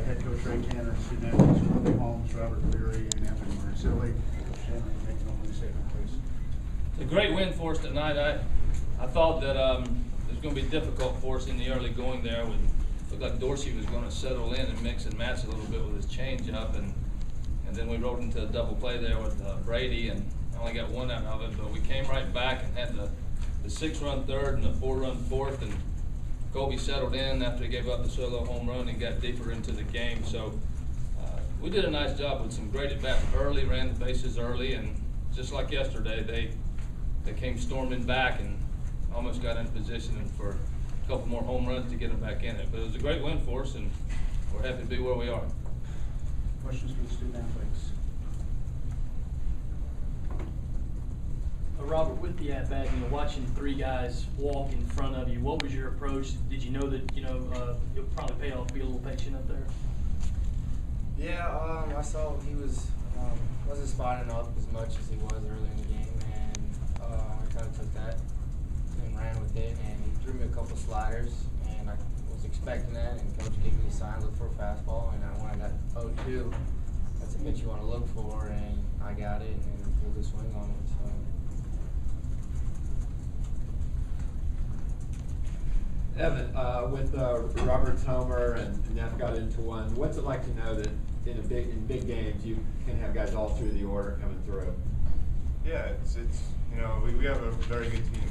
head coach Ray Tanner, student athletes Colby Holmes, Robert Beary, and Evan Marzelli. Coach Tanner, you make an opening statement, please. It's a great win for us tonight. I thought that it was going to be difficult for us in the early going there. It looked like Dorsey was going to settle in and mix and match a little bit with his changeup, and then we rolled into a double play there with Brady, and only got one out of it. But we came right back and had the 6-run third and the 4-run fourth, and Colby settled in after he gave up the solo home run and got deeper into the game. So we did a nice job with some great at-bats early, ran the bases early, and just like yesterday, they came storming back and almost got in position for a couple more home runs to get them back in it. But it was a great win for us, and we're happy to be where we are. Questions for the student athletes? Robert, with the at-bat, watching three guys walk in front of you, what was your approach? Did you know that, it'll probably pay off to be a little patient up there? Yeah, I saw he wasn't spotting up as much as he was early in the game, and I kind of took that and ran with it, and he threw me a couple sliders, and I was expecting that, and coach gave me a sign, look for a fastball, and when I got 0-2, that's a pitch you want to look for, and I got it and pulled a swing on it. So. Evan, with Robert's homer and Neff got into one, what's it like to know that in big games you can have guys all through the order coming through? Yeah, it's we have a very good team.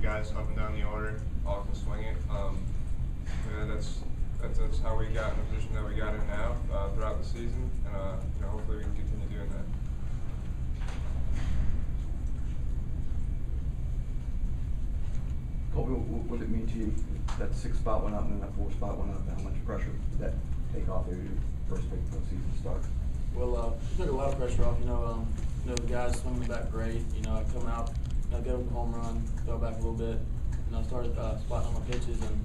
Guys up and down the order all can swing it. That's how we got in the position that we got in now throughout the season, and hopefully we can continue doing that. Colby, what did it mean to you that 6th spot went up and then that 4th spot went up? How much pressure did that take off your first big postseason start? Well, it took a lot of pressure off. The guys swinging the bat great. I come out, get up a home run, go back a little bit, and I started spotting on my pitches, and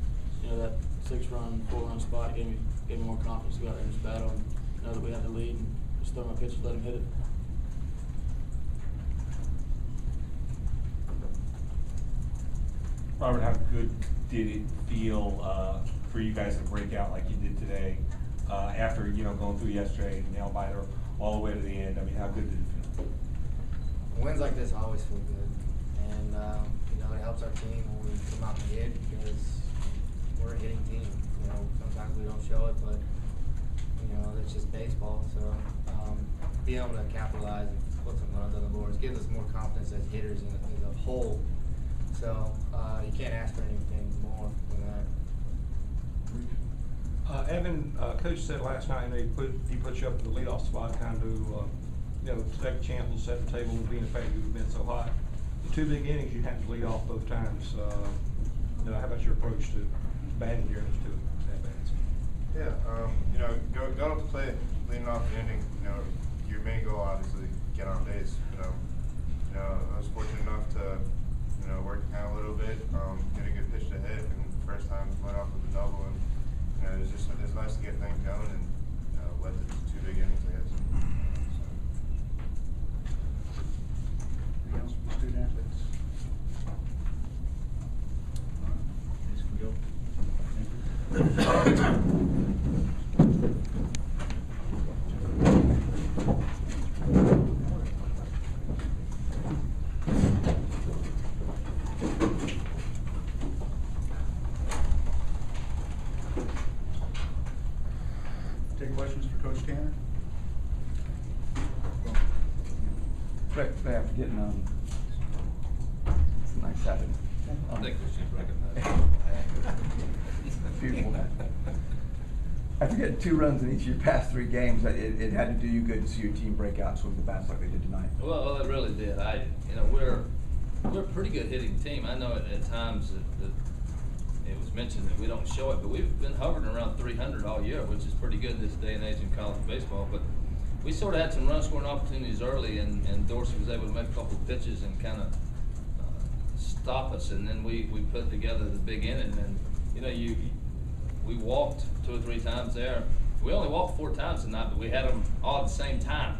that 6-run, 4-run spot gave me more confidence to go out there and just battle and know that we had the lead and just throw my pitches, let him hit it. Robert, how good did it feel for you guys to break out like you did today after going through yesterday, nail biter all the way to the end? I mean, how good did it feel? Wins like this always feel good, and it helps our team when we come out and hit because we're a hitting team. Sometimes we don't show it, but it's just baseball. So being able to capitalize and put some runs on the board gives us more confidence as hitters as a whole. So you can't ask for anything more than that. Evan, Coach said last night he put you up in the leadoff spot, kind of to take a chance and set the table, being the fact you've been so hot. The 2 big innings you had to lead off both times. How about your approach to batting during those 2 at-bats? Yeah, going up the plate, leading off the inning, your main goal obviously get on base. I was fortunate enough to work out a little bit, get a good pitch to hit, and first time went off with a double, and it's nice to get things going and led to 2 big innings, I guess. Anything else for the student athletes? All right, please can we go? Thank you. Take questions for Coach Tanner. Right after getting it's nice having. I think we should recognize Beautiful. After getting 2 runs in each of your past 3 games, it had to do you good to see your team break out and swing the bats like they did tonight. Well, it really did. We're a pretty good hitting team. I know at times that it was mentioned that we don't show it, but we've been hovering around 300 all year, which is pretty good this day and age in college baseball. But we sort of had some run scoring opportunities early, and Dorsey was able to make a couple of pitches and kind of stop us, and then we put together the big inning. And we walked 2 or 3 times there. We only walked 4 times tonight, but we had them all at the same time.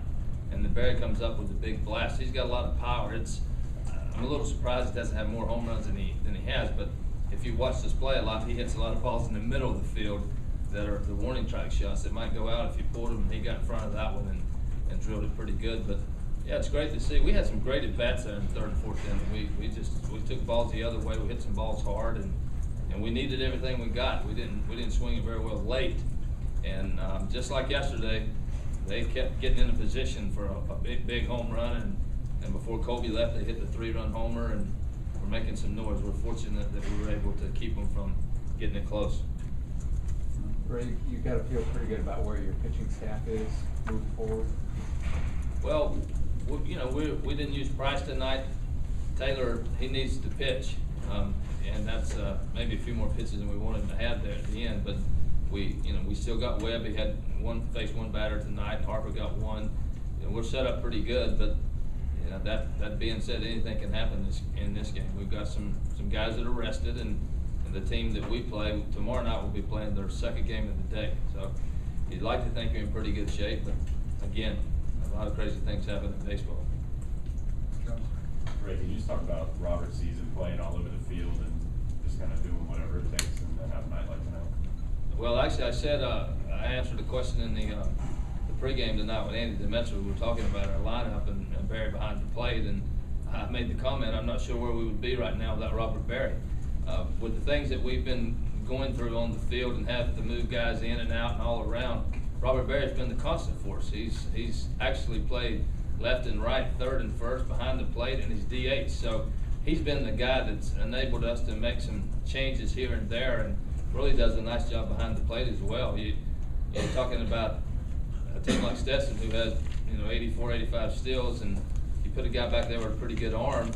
And then Beary comes up with a big blast. He's got a lot of power. I'm a little surprised he doesn't have more home runs than he has, but if you watch this play a lot, he hits a lot of balls in the middle of the field that are the warning track shots that might go out if you pulled them, and he got in front of that one and drilled it pretty good. But yeah, it's great to see. We had some great at-bats there in the third and fourth inning. We took balls the other way. We hit some balls hard, and we needed everything we got. We didn't swing it very well late, and just like yesterday, they kept getting in a position for a big home run, and before Colby left, they hit the 3-run homer, and we're making some noise. We're fortunate that we were able to keep them from getting it close. Ray, you got to feel pretty good about where your pitching staff is moving forward. Well, we didn't use Price tonight. Taylor, he needs to pitch, and that's maybe a few more pitches than we wanted to have there at the end. But we still got Webb. He had faced one batter tonight, and Harper got one. We're set up pretty good, but that being said, anything can happen in this game. We've got some guys that are rested, and the team that we play tomorrow night will be playing their second game of the day. So you'd like to think you're in pretty good shape, but again, a lot of crazy things happen in baseball. Ray, can you just talk about Robert's season, playing all over the field and just kind of doing whatever it takes, and then have a night like tonight? Well, actually, I said I answered a question in the pregame tonight with Andy Demetri. We were talking about our lineup and Beary behind the plate, and I made the comment, I'm not sure where we would be right now without Robert Beary. With the things that we've been going through on the field and have to move guys in and out and all around, Robert Beary's been the constant for us. He's actually played left and right, third and first, behind the plate, and he's DH. So he's been the guy that's enabled us to make some changes here and there, and really does a nice job behind the plate as well. You're talking about a team like Stetson who has 84, 85 steals, and you put a guy back there with a pretty good arm,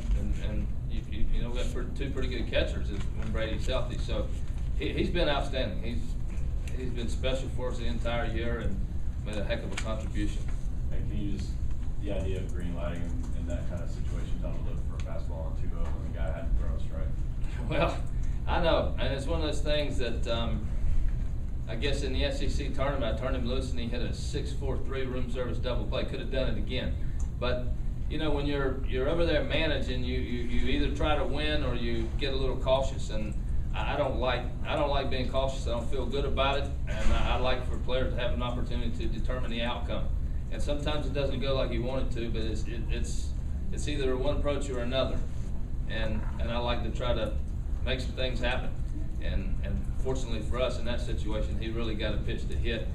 and we have two pretty good catchers when Brady's healthy. So he's been outstanding. He's been special for us the entire year and made a heck of a contribution. And can you just, the idea of green lighting in that kind of situation, don't look for a fastball on 2-0 when the guy hadn't thrown a strike? Well, I know, and it's one of those things that I guess in the SEC tournament, I turned him loose and he hit a 6-4-3 room service double play. Could have done it again, but when you're over there managing, you either try to win or you get a little cautious, and I don't like being cautious. I don't feel good about it, and I like for players to have an opportunity to determine the outcome. And sometimes it doesn't go like you want it to, but it's either one approach or another, and I like to try to make some things happen. And fortunately for us in that situation, he really got a pitch to hit.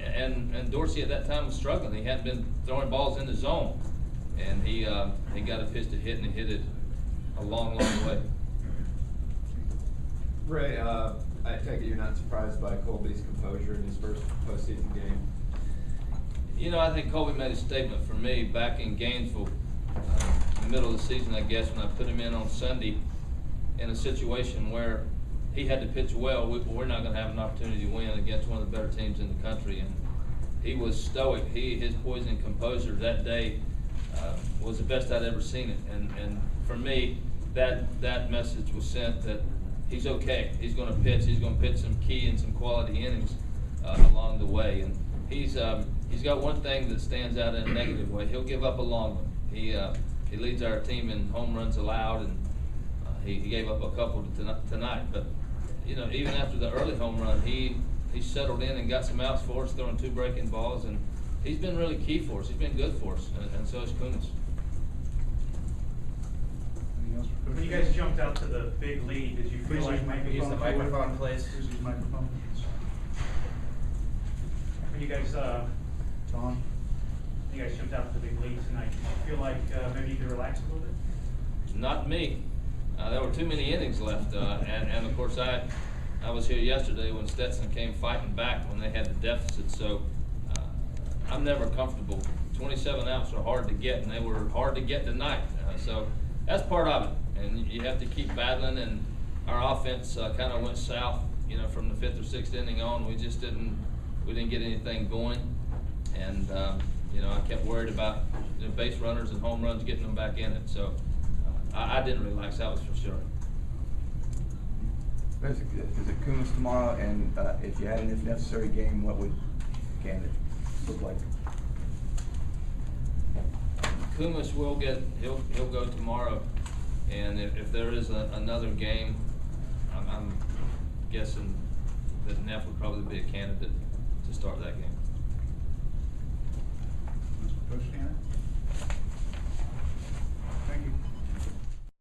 And Dorsey at that time was struggling. He hadn't been throwing balls in the zone, and he got a pitch to hit, and he hit it a long, long way. Ray, I take it you're not surprised by Colby's composure in his first postseason game? I think Colby made a statement for me back in Gainesville, in the middle of the season, I guess, when I put him in on Sunday in a situation where he had to pitch well. We're not going to have an opportunity to win against one of the better teams in the country. And he was stoic. His poise and composure that day was the best I'd ever seen it. And for me, that message was sent that he's okay. He's going to pitch. He's going to pitch some key and some quality innings along the way. And he's got one thing that stands out in a negative way. He'll give up a long one. He leads our team in home runs allowed, and he gave up a couple tonight. But even after the early home run, he settled in and got some outs for us, throwing 2 breaking balls, and he's been really key for us. He's been good for us, and so is Kunis. Anything else for Coach? When you guys jumped out to the big lead, did you feel like Use the microphone, please. Use his microphone. when you guys Tom? you guys jumped out to the big lead tonight, did you feel like maybe you could relax a little bit? Not me. There were too many innings left, and of course I was here yesterday when Stetson came fighting back when they had the deficit. So I'm never comfortable. 27 outs are hard to get, and they were hard to get tonight. So that's part of it, and you have to keep battling. And our offense kind of went south, from the 5th or 6th inning on. We didn't get anything going, and I kept worried about base runners and home runs, getting them back in it. So I didn't relax, that was for sure. Is it Kunis tomorrow? And if you had an if necessary game, what would Canada look like? Kumis will he'll go tomorrow, and if there is another game, I'm guessing that Neff would probably be a candidate to start that game.